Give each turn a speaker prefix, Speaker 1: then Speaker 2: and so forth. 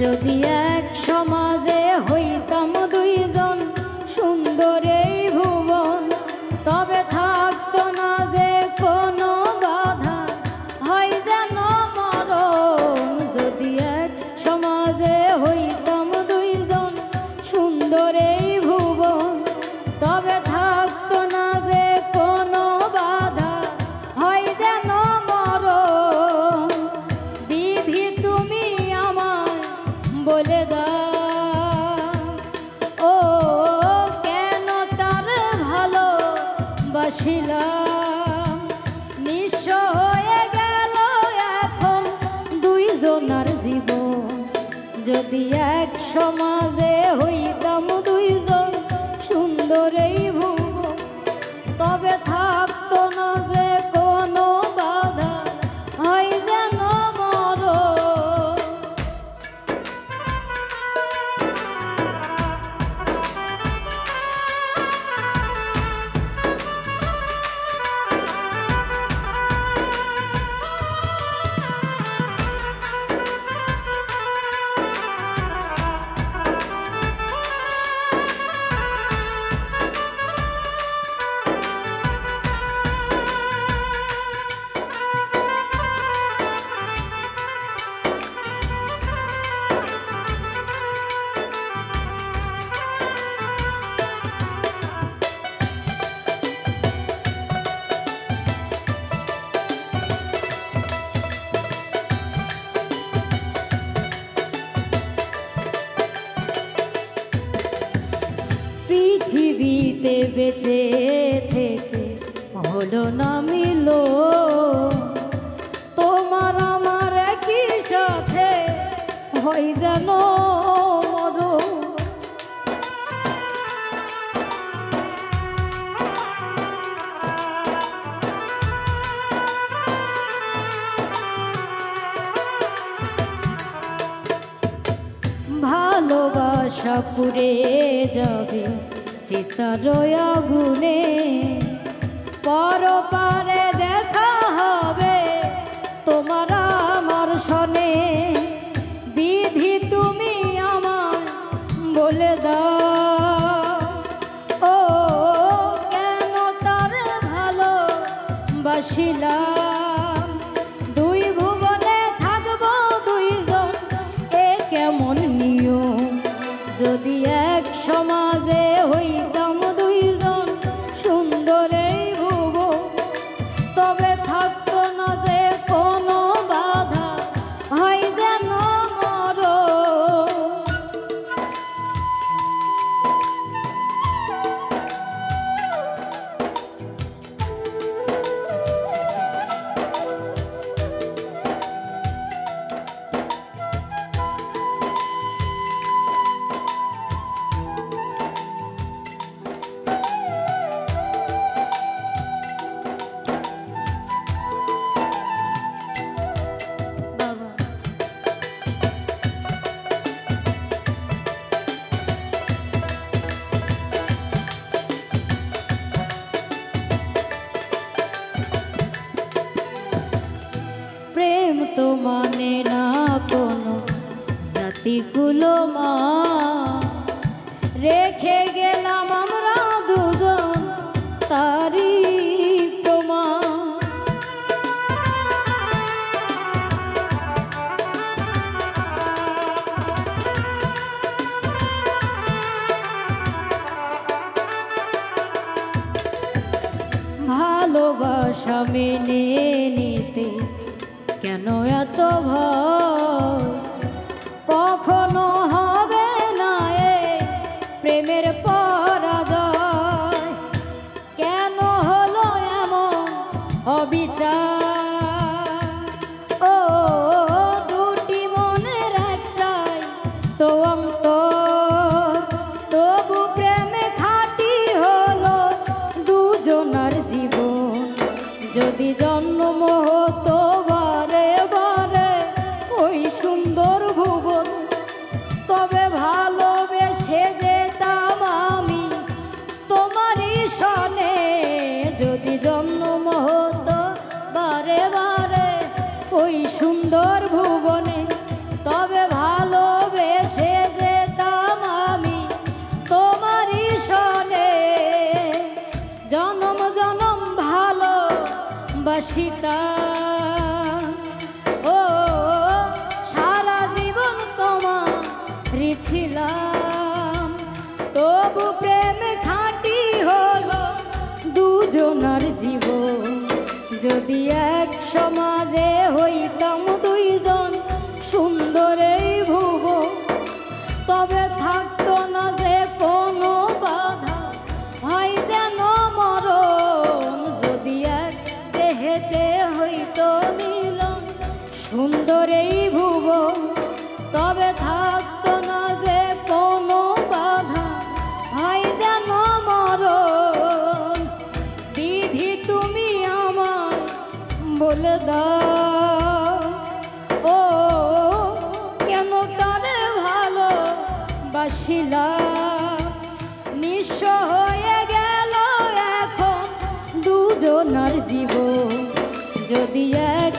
Speaker 1: যদি এক সমাজে হইতাম দুইজন সুন্দর এই ভুবন, তবে থাকতো না যে কোনো বাধা, হয় যেন মরণ। যদি এক সমাজে হইতাম দুইজন সুন্দর এই ভুবন, তবে থাকতো না যে কোনো বাধা, হয় যেন মরণ। বিধি তুমি আমায় বলে দাও, ও কেন তার ভালোবাসিলাম। নিঃস্ব হয়ে গেল এখন দুইজনার জীবন। যদি এক সমাজে হইতাম দুইজন সুন্দর এই ভুবন, তবে থাকতো না যে কোনো বাধা, হয় যেন মরণ। পৃথিবীতে বেঁচে থেকে হলো না মিলো, তোমার আমার একই সাথে হয় যেন মরণ। ভালোবাসা পুড়ে যাবে চিতার আগুনে, পরপারে দেখা হবে তোমার আমার সনে। বিধি তুমি আমায় বলে দাও, ও কেন তার ভালোবাসিলাম। দুই ভুবনে থাকবো দুইজন, এ কেমন নিয়ম। যদি এক সমাজে হইতাম দুইজন সুন্দর এই ভুবন, তবে থাকতো না যে কোনো বাধা, হয় যেন মরণ। প্রেম তো মানে না কোনো জাতিগুলো মা, রেখে গেলাম আমরা দুজন তারি প্রমাণ। ভালোবাসা মেনে নিতে কেন এত ভয়, কখনো হবে না এ প্রেমের পরাজয়। কেন হলো এমন অবিচার, ও দুটি মনের একটাই তো অন্তর, তবু প্রেমে খাঁটি হলো দুজনার জীবন। যদি জন্ম হতো বারে বারে তবু প্রেম খাঁটি হলো দুজনার জীবন। যদি এক সমাজে হইতাম দুইজন সুন্দর এই ভুবন, তবে থাকতো না যে কোনো বাধা, হয় যেন মরণ। যদি এক দেহেতে হইতো মিলন সুন্দর এই ভুবন, তবে থাকতো না যে কোনো বাধা, হয় যেন মরণ। বিধি তুমি আমায় বলে দাও, ও কেন তারে ভালো বাসিলা। নিঃস্ব হয়ে গেল এখন দুজনার জীবন। যদি এক